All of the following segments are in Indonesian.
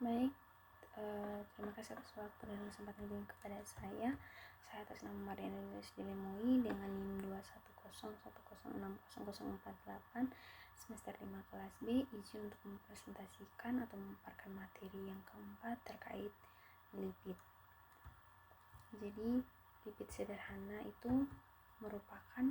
Baik, terima kasih atas waktu dan kesempatan yang kepada saya. Saya atas nama Mariana Nulis Dilemoi dengan NIM 21010606048 semester 5 kelas B, izin untuk mempresentasikan atau memaparkan materi yang keempat terkait lipid. Jadi, lipid sederhana itu merupakan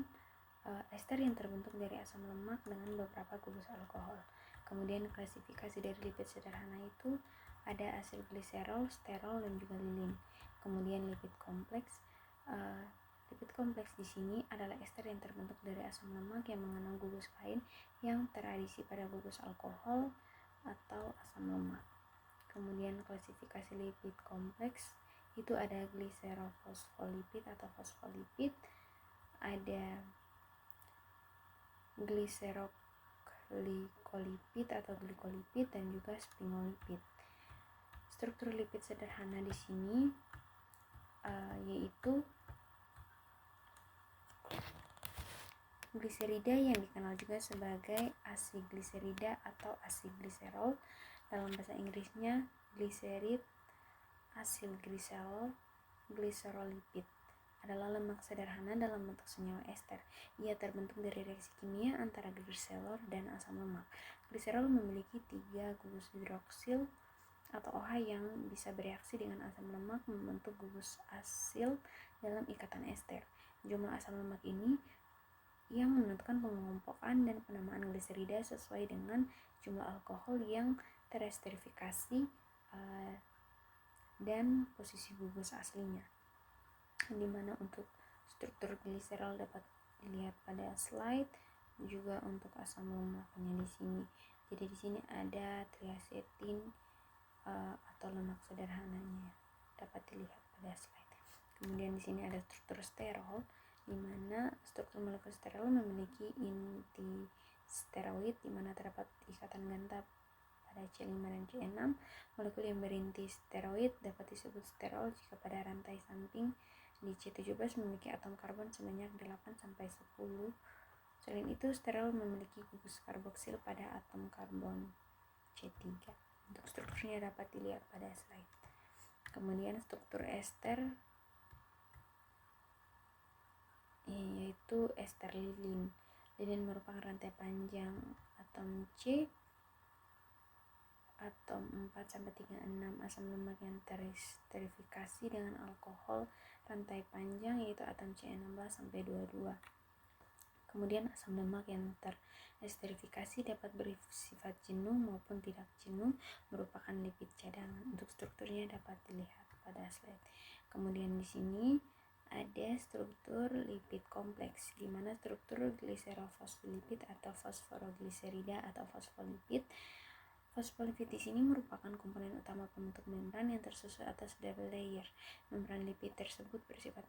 ester yang terbentuk dari asam lemak dengan beberapa gugus alkohol. Kemudian klasifikasi dari lipid sederhana itu ada asil gliserol, sterol, dan juga lilin. Kemudian lipid kompleks. Lipid kompleks di sini adalah ester yang terbentuk dari asam lemak yang mengandung gugus lain yang teradisi pada gugus alkohol atau asam lemak. Kemudian klasifikasi lipid kompleks itu ada gliserofosfolipid atau fosfolipid, ada gliseroglycolipid atau glikolipid, dan juga sphingolipid. Struktur lipid sederhana di sini yaitu gliserida yang dikenal juga sebagai asiglycerida atau asiglycerol. Dalam bahasa Inggrisnya glycerid, asilglycerol, glycerolipid adalah lemak sederhana dalam bentuk senyawa ester. Ia terbentuk dari reaksi kimia antara gliserol dan asam lemak. Gliserol memiliki 3 gugus hidroksil atau OH yang bisa bereaksi dengan asam lemak membentuk gugus asil dalam ikatan ester. Jumlah asam lemak ini yang menentukan pengelompokan dan penamaan gliserida sesuai dengan jumlah alkohol yang teresterifikasi dan posisi gugus aslinya. Dimana untuk struktur gliserol dapat dilihat pada slide, juga untuk asam lemaknya di sini. Jadi di sini ada triacetin atau lemak sederhananya dapat dilihat pada slide. Kemudian di sini ada struktur sterol, di mana struktur molekul sterol memiliki inti steroid di mana terdapat ikatan ganda pada C5 dan C6. Molekul yang berinti steroid dapat disebut sterol jika pada rantai samping di C17 memiliki atom karbon sebanyak 8-10. Selain itu, sterol memiliki gugus karboksil pada atom karbon C3. Untuk strukturnya dapat dilihat pada slide. Kemudian struktur ester yaitu ester lilin. Lilin merupakan rantai panjang atom C, atom 4-36 asam lemak yang teresterifikasi dengan alkohol rantai panjang yaitu atom C16-22. Kemudian asam lemak yang teresterifikasi dapat bersifat jenuh maupun tidak jenuh, merupakan lipid cadangan. Untuk strukturnya dapat dilihat pada slide. Kemudian di sini ada struktur lipid kompleks, di mana struktur gliserofosfolipid atau fosforogliserida atau fosfolipid. Fosfolipid di sini merupakan komponen utama pembentuk membran yang tersusun atas double layer. Membran lipid tersebut bersifat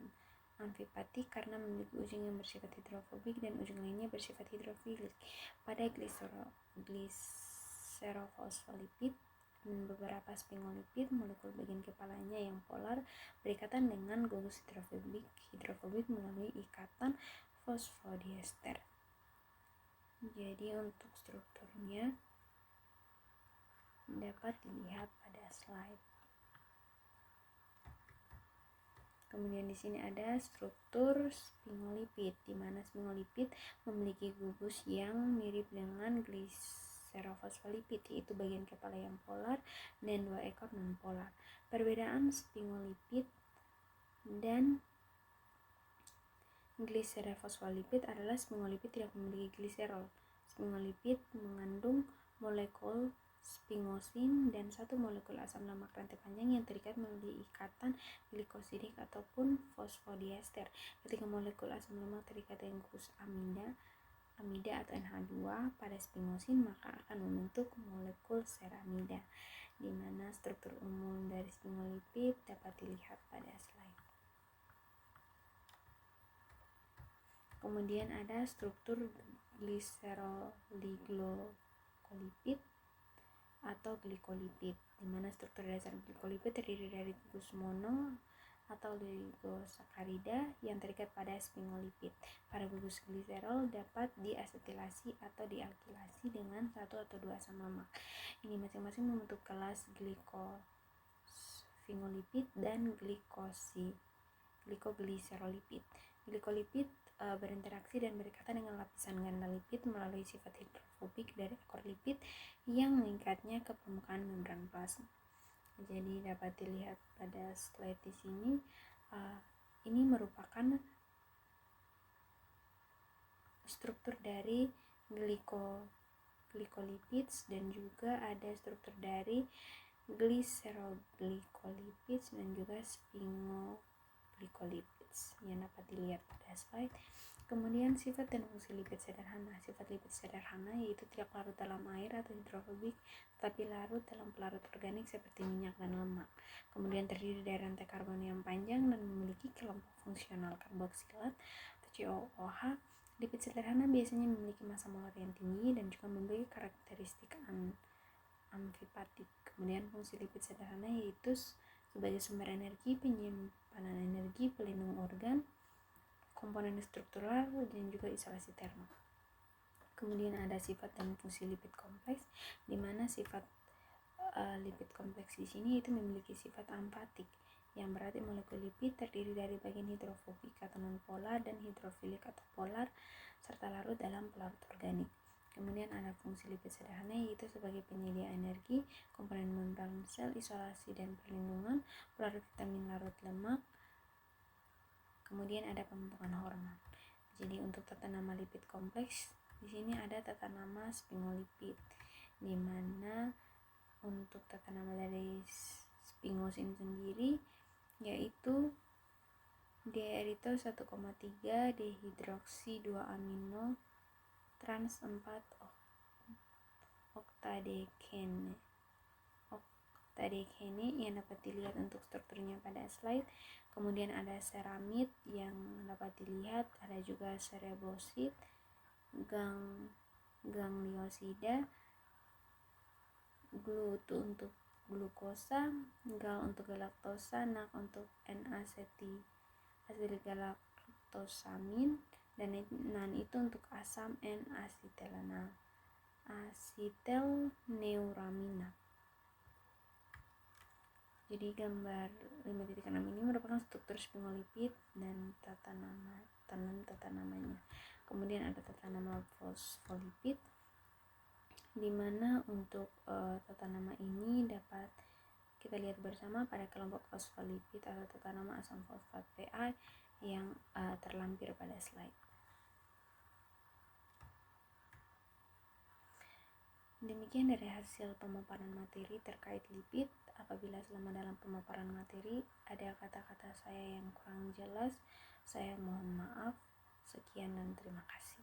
amfipatik karena memiliki ujung yang bersifat hidrofobik dan ujung lainnya bersifat hidrofilik. Pada gliserofosfolipid dan beberapa sphingolipid, molekul bagian kepalanya yang polar berikatan dengan gugus hidrofobik melalui ikatan fosfodiester. Jadi untuk strukturnya dapat dilihat pada slide. Kemudian di sini ada struktur sphingolipid, di mana sphingolipid memiliki gugus yang mirip dengan gliserofosfolipid, yaitu bagian kepala yang polar dan 2 ekor non-polar. Perbedaan sphingolipid dan gliserofosfolipid adalah sphingolipid tidak memiliki gliserol. Sphingolipid mengandung molekul sphingosine dan 1 molekul asam lemak rantai panjang yang terikat melalui ikatan glikosidik ataupun fosfodiester. Ketika molekul asam lemak terikat dengan gugus amida atau NH2 pada sphingosine, maka akan membentuk molekul ceramida, di mana struktur umum dari sphingolipid dapat dilihat pada slide. Kemudian ada struktur gliseroligocolipid atau glikolipid, di mana struktur dasar glikolipid terdiri dari gugus mono atau oligosakarida yang terikat pada sphingolipid. Para gugus gliserol dapat diasetilasi atau dialkilasi dengan satu atau dua asam lemak. Ini masing-masing membentuk kelas glikosphingolipid dan glikogliserolipid. Glikolipid berinteraksi dan berikatan dengan lapisan ganda lipid melalui sifat hidrofobik dari ekor lipid yang mengikatnya ke permukaan membran plasma. Jadi dapat dilihat pada slide di sini, ini merupakan struktur dari glycolipids dan juga ada struktur dari glyceroglycolipids dan juga sphingoglycolipids yang dapat dilihat pada slide. Kemudian sifat dan fungsi lipid sederhana. Sifat lipid sederhana yaitu tidak larut dalam air atau hidrofobik, tetapi larut dalam pelarut organik seperti minyak dan lemak. Kemudian terdiri dari rantai karbon yang panjang dan memiliki kelompok fungsional karboksilat atau COOH. Lipid sederhana biasanya memiliki massa molar yang tinggi dan juga memiliki karakteristik amfipatik. Kemudian fungsi lipid sederhana yaitu sebagai sumber energi, penyimpanan energi, pelindung organ, komponen struktural, dan juga isolasi termal. Kemudian ada sifat dan fungsi lipid kompleks, di mana sifat lipid kompleks di sini itu memiliki sifat amfatik, yang berarti molekul lipid terdiri dari bagian hidrofobik atau nonpolar dan hidrofilik atau polar, serta larut dalam pelarut organik. Kemudian ada fungsi lipid sederhana yaitu sebagai penyedia energi, komponen membran sel, isolasi dan perlindungan, pelarut vitamin, larut lemak. Kemudian ada pembentukan hormon. Jadi untuk tata nama lipid kompleks di sini ada tata nama sphingolipid, di mana untuk tata nama dari sphingosine sendiri yaitu diaeritol 1,3 dehidroksi 2 amino trans 4 oktadekene yang dapat dilihat untuk strukturnya pada slide. Kemudian ada ceramid yang dapat dilihat, ada juga cerebosid, gangliosida, glu untuk glukosa, gal untuk galaktosa, nak untuk N-asetilgalaktosamin, dan nan itu untuk asam N-asitelneuramina. Jadi gambar 5.6 ini merupakan struktur sphingolipid dan tata namanya. Kemudian ada tata nama fosfolipid, di mana untuk tata nama ini dapat kita lihat bersama pada kelompok fosfolipid atau tata nama asam fosfat PA yang terlampir pada slide. Demikian dari hasil pemaparan materi terkait lipid. Apabila selama dalam pemaparan materi ada kata-kata saya yang kurang jelas, saya mohon maaf. Sekian dan terima kasih.